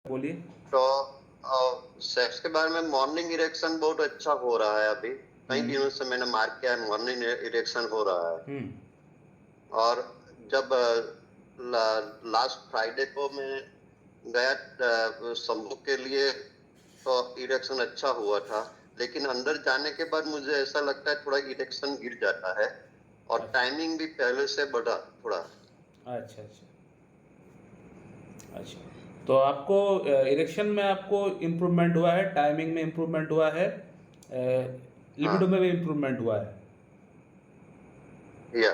बोलिए। तो सेक्स के बारे में मॉर्निंग इरेक्शन बहुत अच्छा हो रहा है अभी। कई दिनों से मैंने मार्क किया है, मॉर्निंग इरेक्शन हो रहा है। और जब लास्ट फ्राइडे को मैं गया शंभू के लिए तो इरेक्शन अच्छा हुआ था, लेकिन अंदर जाने के बाद मुझे ऐसा लगता है थोड़ा इरेक्शन गिर जाता है और अच्छा टाइमिंग भी पहले से बढ़ा थोड़ा। अच्छा अच्छा अच्छा। तो आपको इरेक्शन में आपको इम्प्रूवमेंट हुआ है, टाइमिंग में इम्प्रूवमेंट हुआ है, लिबिडो हाँ, में भी इम्प्रूवमेंट हुआ है। या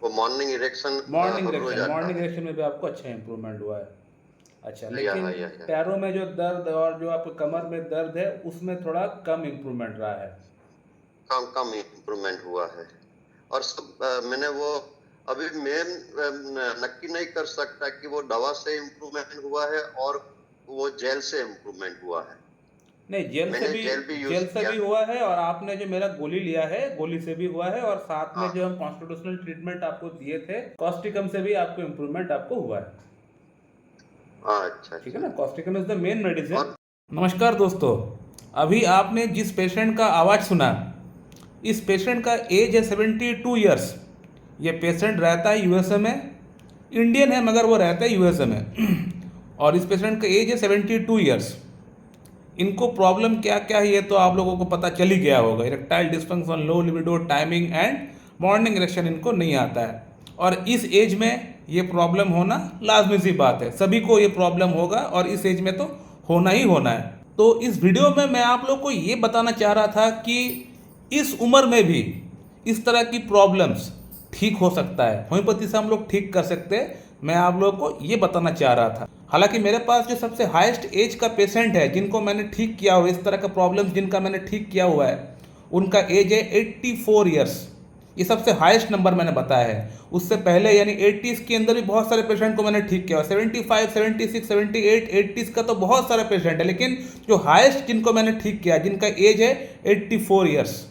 वो मॉर्निंग इरेक्शन मॉर्निंग हर इरेक्शन रोज आता मॉर्निंग है। इरेक्शन में भी आपको अच्छा इम्प्रूवमेंट हुआ है। अच्छा, या लेकिन हाँ, या पैरों में जो दर्द और जो आपको कमर में दर्द है उसमें थोड़ा कम इम्प्रूवमेंट रहा है। कम कम इम्प्रूवमेंट हुआ है। और सब मैंने वो अभी मेन नक्की नहीं कर सकता कि वो दवा से इम्प्रूवमेंट हुआ है और वो जेल से इम्प्रूवमेंट हुआ है। नहीं, जेल से मैंने भी जेल भी यूज जेल से किया। भी हुआ है, और आपने जो मेरा गोली लिया है गोली से भी हुआ है, और साथ में जो हाँ, हम कॉन्स्टिट्यूशनल ट्रीटमेंट आपको दिए थे कॉस्टिकम से भी आपको इम्प्रूवमेंट आपको हुआ है। हाँ, अच्छा ठीक है अच्छा। ना, Causticum is the main medicine. और नमस्कार दोस्तों, अभी आपने जिस पेशेंट का आवाज़ सुना, इस पेशेंट का एज है 72 ईयर्स। ये पेशेंट रहता है यूएसए में, इंडियन है मगर वो रहता है यूएसए में और इस पेशेंट का एज है 72 ईयर्स। इनको प्रॉब्लम क्या क्या है ये तो आप लोगों को पता चल ही गया होगा। Erectile dysfunction, low libido, timing and morning erection इनको नहीं आता है। और इस एज में ये प्रॉब्लम होना लाजमी सी बात है, सभी को ये प्रॉब्लम होगा और इस एज में तो होना ही होना है। तो इस वीडियो में मैं आप लोग को ये बताना चाह रहा था कि इस उम्र में भी इस तरह की प्रॉब्लम्स ठीक हो सकता है, होम्योपैथी से हम लोग ठीक कर सकते हैं। मैं आप लोगों को ये बताना चाह रहा था। हालांकि मेरे पास जो सबसे हाईएस्ट एज का पेशेंट है जिनको मैंने ठीक किया हुआ, इस तरह का प्रॉब्लम्स जिनका मैंने ठीक किया हुआ है, उनका एज है 84 ईयर्स। ये सबसे हाईएस्ट नंबर मैंने बताया है। उससे पहले यानी 80s के अंदर भी बहुत सारे पेशेंट को मैंने ठीक किया, 75, 76, 78, 80s का तो बहुत सारे पेशेंट है, लेकिन जो हाईएस्ट जिनको मैंने ठीक किया जिनका एज है 84 ईयर्स,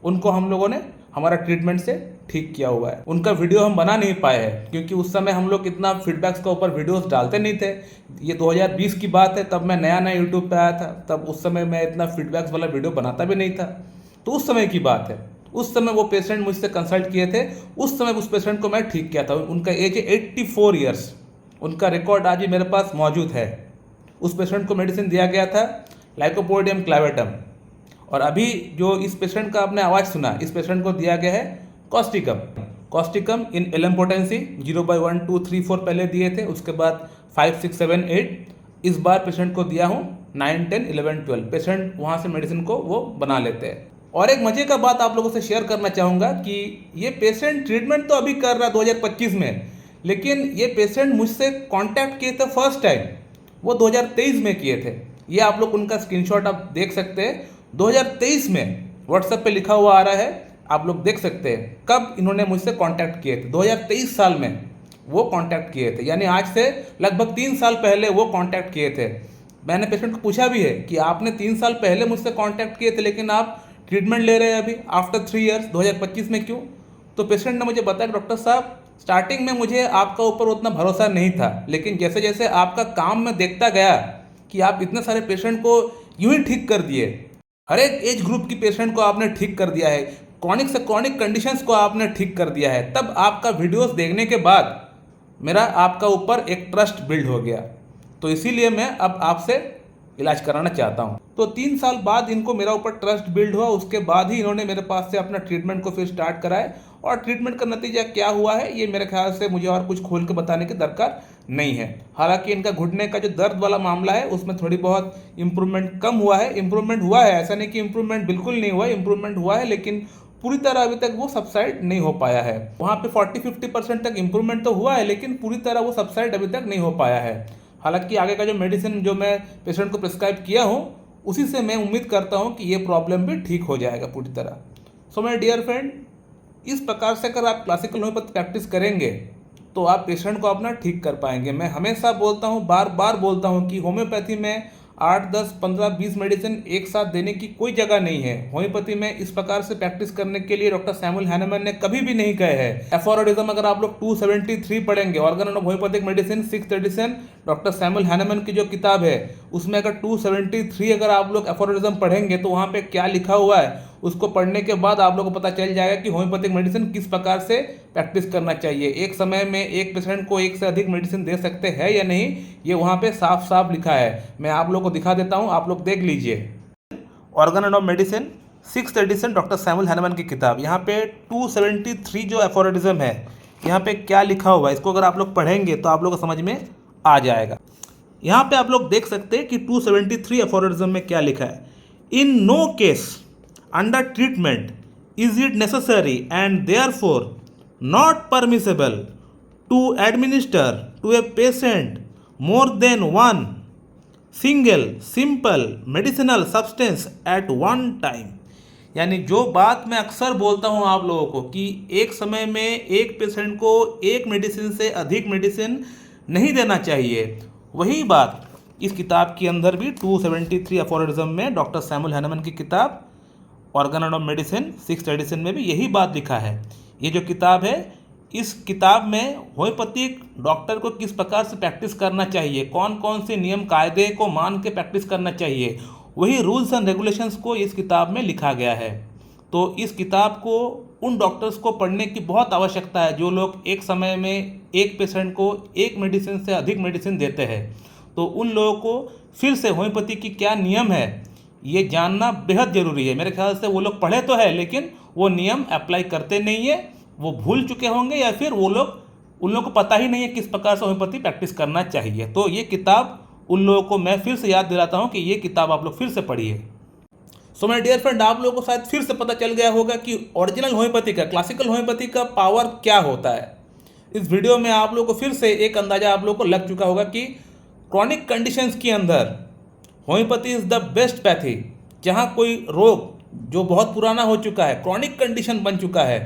उनको हम लोगों ने हमारा ट्रीटमेंट से ठीक किया हुआ है। उनका वीडियो हम बना नहीं पाए हैं क्योंकि उस समय हम लोग इतना फीडबैक्स के ऊपर वीडियोस डालते नहीं थे। ये 2020 की बात है, तब मैं नया नया यूट्यूब पे आया था, तब उस समय मैं इतना फीडबैक्स वाला वीडियो बनाता भी नहीं था। तो उस समय की बात है, उस समय वो पेशेंट मुझसे कंसल्ट किए थे, उस समय उस पेशेंट को मैं ठीक किया था। उनका एज है 84 ईयर्स। उनका रिकॉर्ड आज ही मेरे पास मौजूद है। उस पेशेंट को मेडिसिन दिया गया था लाइकोपोडियम क्लावेटम, और अभी जो इस पेशेंट का आपने आवाज़ सुना, इस पेशेंट को दिया गया है कॉस्टिकम। कॉस्टिकम इन एलम्पोटेंसी 0/1, 2, 3, 4 पहले दिए थे, उसके बाद 5, 6, 7, 8। इस बार पेशेंट को दिया हूँ 9, 10, 11, 12। पेशेंट वहाँ से मेडिसिन को वो बना लेते हैं। और एक मजे का बात आप लोगों से शेयर करना चाहूँगा कि ये पेशेंट ट्रीटमेंट तो अभी कर रहा है 2025 में, लेकिन ये पेशेंट मुझसे कांटेक्ट किए थे फर्स्ट टाइम वो 2023 में किए थे। ये आप लोग उनका स्क्रीनशॉट आप देख सकते हैं, 2023 में व्हाट्सएप पे लिखा हुआ आ रहा है, आप लोग देख सकते हैं कब इन्होंने मुझसे कांटेक्ट किए थे। 2023 साल में वो कांटेक्ट किए थे, यानी आज से लगभग 3 साल पहले वो कांटेक्ट किए थे। मैंने पेशेंट को पूछा भी है कि आपने 3 साल पहले मुझसे कांटेक्ट किए थे, लेकिन आप ट्रीटमेंट ले रहे हैं अभी आफ्टर 3 ईयर्स 2025 में, क्यों? तो पेशेंट ने मुझे बताया, डॉक्टर साहब स्टार्टिंग में मुझे आपका ऊपर उतना भरोसा नहीं था, लेकिन जैसे जैसे आपका काम मैं देखता गया कि आप इतने सारे पेशेंट को यूं ही ठीक कर दिए, हर एक एज ग्रुप की पेशेंट को आपने ठीक कर दिया है, क्रॉनिक से क्रॉनिक कंडीशंस को आपने ठीक कर दिया है, तब आपका वीडियोस देखने के बाद मेरा आपका ऊपर एक ट्रस्ट बिल्ड हो गया। तो इसीलिए मैं अब आपसे इलाज कराना चाहता हूँ। तो 3 साल बाद इनको मेरा ऊपर ट्रस्ट बिल्ड हुआ, उसके बाद ही इन्होंने मेरे पास से अपना ट्रीटमेंट को फिर स्टार्ट कराए। और ट्रीटमेंट का नतीजा क्या हुआ है ये मेरे ख्याल से मुझे और कुछ खोल के बताने की दरकार नहीं है। हालांकि इनका घुटने का जो दर्द वाला मामला है उसमें थोड़ी बहुत इंप्रूवमेंट कम हुआ है, इंप्रूवमेंट हुआ है, ऐसा नहीं कि इंप्रूवमेंट बिल्कुल नहीं हुआ, इंप्रूवमेंट हुआ है, लेकिन पूरी तरह अभी तक वो सबसाइड नहीं हो पाया है। वहाँ पे 40-50% तक इंप्रूवमेंट तो हुआ है, लेकिन पूरी तरह वो सबसाइड अभी तक नहीं हो पाया है। हालांकि आगे का जो मेडिसिन जो मैं पेशेंट को प्रिस्क्राइब किया हूँ उसी से मैं उम्मीद करता हूँ कि ये प्रॉब्लम भी ठीक हो जाएगा पूरी तरह। सो माय डियर फ्रेंड, इस प्रकार से अगर आप क्लासिकल होम्योपैथी प्रैक्टिस करेंगे तो आप पेशेंट को अपना ठीक कर पाएंगे। मैं हमेशा बोलता हूँ, बार बार बोलता हूँ कि होम्योपैथी में 8, 10, 15, 20 मेडिसिन एक साथ देने की कोई जगह नहीं है। होम्योपैथी में इस प्रकार से प्रैक्टिस करने के लिए डॉक्टर सैमुअल हैनेमन ने कभी भी नहीं कहे हैं। एफोरिज्म अगर आप लोग 273 पढ़ेंगे, organ and homoeopathic medicine 6th edition doctor Samuel Hahnemann की जो किताब है उसमें अगर 273 अगर आप लोग एफोरिज्म पढ़ेंगे तो वहाँ पे क्या लिखा हुआ है उसको पढ़ने के बाद आप लोगों को पता चल जाएगा कि होम्योपैथिक मेडिसिन किस प्रकार से प्रैक्टिस करना चाहिए। एक समय में एक पेशेंट को एक से अधिक मेडिसिन दे सकते हैं या नहीं, ये वहाँ पे साफ साफ लिखा है। मैं आप लोगों को दिखा देता हूँ, आप लोग देख लीजिए। Organ and medicine 6th edition doctor Samuel Hahnemann की किताब, यहाँ पे 273 जो एफोरिज्म है यहाँ पे क्या लिखा हुआ है इसको अगर आप लोग पढ़ेंगे तो आप लोग को समझ में आ जाएगा। यहाँ पे आप लोग देख सकते हैं कि 273 एफोरिज्म में क्या लिखा है। In no case under treatment is it necessary and therefore not permissible to administer to a patient more than one single simple medicinal substance at one time. यानी जो बात मैं अक्सर बोलता हूँ आप लोगों को कि एक समय में एक पेशेंट को एक मेडिसिन से अधिक मेडिसिन नहीं देना चाहिए, वही बात इस किताब के अंदर भी 273 एफोरिज्म में डॉक्टर सैमुअल हैनेमन की किताब organ and medicine 6th addition में भी यही बात लिखा है। ये जो किताब है इस किताब में होम्योपैथिक डॉक्टर को किस प्रकार से प्रैक्टिस करना चाहिए, कौन कौन से नियम कायदे को मान के प्रैक्टिस करना चाहिए, वही रूल्स एंड रेगुलेशंस को इस किताब में लिखा गया है। तो इस किताब को उन डॉक्टर्स को पढ़ने की बहुत आवश्यकता है जो लोग एक समय में एक पेशेंट को एक मेडिसिन से अधिक मेडिसिन देते हैं। तो उन लोगों को फिर से होम्योपैथी की क्या नियम है ये जानना बेहद ज़रूरी है। मेरे ख्याल से वो लोग पढ़े तो है लेकिन वो नियम अप्लाई करते नहीं है, वो भूल चुके होंगे या फिर उन लोगों को पता ही नहीं है किस प्रकार से होम्योपैथी प्रैक्टिस करना चाहिए। तो ये किताब उन लोगों को मैं फिर से याद दिलाता हूँ कि ये किताब आप लोग फिर से पढ़िए। सो माय डियर फ्रेंड, आप लोगों को शायद फिर से पता चल गया होगा कि ओरिजिनल होम्योपैथी का, क्लासिकल होम्योपैथी का पावर क्या होता है। इस वीडियो में आप लोगों को फिर से एक अंदाजा आप लोगों को लग चुका होगा कि क्रॉनिक कंडीशंस के अंदर homeopathy is the best pathy. जहाँ कोई रोग जो बहुत पुराना हो चुका है, क्रॉनिक कंडीशन बन चुका है,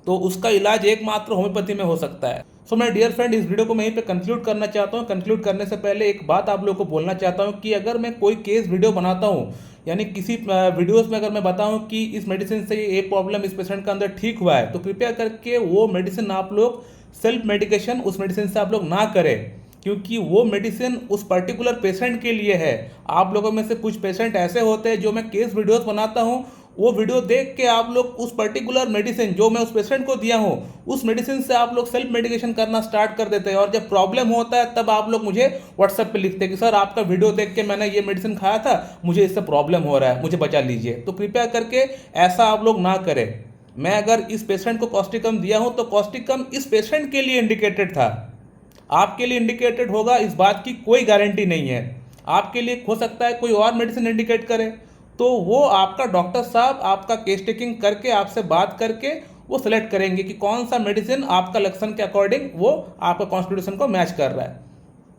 तो उसका इलाज एकमात्र होम्योपैथी में हो सकता है। सो माय डियर फ्रेंड, इस वीडियो को मैं यहीं पे कंक्लूड करना चाहता हूँ। कंक्लूड करने से पहले एक बात आप लोगों को बोलना चाहता हूँ कि अगर मैं कोई केस वीडियो बनाता हूँ, यानी किसी वीडियोस में अगर मैं बताऊँ कि इस मेडिसिन से ये प्रॉब्लम इस पेशेंट का अंदर ठीक हुआ है, तो कृपया करके वो मेडिसिन आप लोग सेल्फ मेडिकेशन उस मेडिसिन से आप लोग ना करें, क्योंकि वो मेडिसिन उस पर्टिकुलर पेशेंट के लिए है। आप लोगों में से कुछ पेशेंट ऐसे होते हैं जो मैं केस वीडियोस बनाता हूँ, वो वीडियो देख के आप लोग उस पर्टिकुलर मेडिसिन जो मैं उस पेशेंट को दिया हूँ उस मेडिसिन से आप लोग सेल्फ मेडिकेशन करना स्टार्ट कर देते हैं, और जब प्रॉब्लम होता है तब आप लोग मुझे व्हाट्सएप पे लिखते हैं कि सर आपका वीडियो देख के मैंने ये मेडिसिन खाया था, मुझे इससे प्रॉब्लम हो रहा है, मुझे बचा लीजिए। तो कृपया करके ऐसा आप लोग ना करें। मैं अगर इस पेशेंट को कॉस्टिकम दिया हूँ तो कॉस्टिकम इस पेशेंट के लिए इंडिकेटेड था, आपके लिए इंडिकेटेड होगा इस बात की कोई गारंटी नहीं है। आपके लिए हो सकता है कोई और मेडिसिन इंडिकेट करे, तो वो आपका डॉक्टर साहब आपका केस टेकिंग करके आपसे बात करके वो सिलेक्ट करेंगे कि कौन सा मेडिसिन आपका लक्षण के अकॉर्डिंग वो आपका कॉन्स्टिट्यूशन को मैच कर रहा है।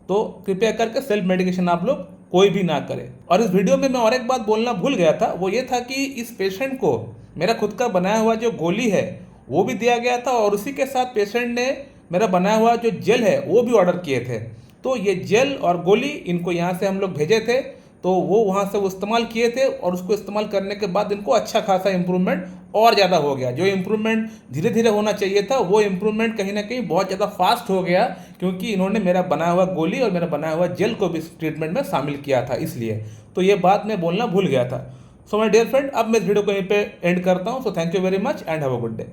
तो कृपया करके सेल्फ मेडिकेशन आप लोग कोई भी ना करें। और इस वीडियो में मैं और एक बात बोलना भूल गया था, वो ये था कि इस पेशेंट को मेरा खुद का बनाया हुआ जो गोली है वो भी दिया गया था, और उसी के साथ पेशेंट ने मेरा बनाया हुआ जो जेल है वो भी ऑर्डर किए थे। तो ये जेल और गोली इनको यहाँ से हम लोग भेजे थे, तो वो वहाँ से वो इस्तेमाल किए थे, और उसको इस्तेमाल करने के बाद इनको अच्छा खासा इम्प्रूवमेंट और ज़्यादा हो गया। जो इम्प्रूवमेंट धीरे धीरे होना चाहिए था वो इम्प्रूवमेंट कहीं ना कहीं बहुत ज़्यादा फास्ट हो गया, क्योंकि इन्होंने मेरा बनाया हुआ गोली और मेरा बनाया हुआ जेल को भी इस ट्रीटमेंट में शामिल किया था, इसलिए। तो ये बात मैं बोलना भूल गया था। सो माय डियर फ्रेंड, अब मैं इस वीडियो को यहीं पे एंड करता हूँ। So thank you very much and have a good day.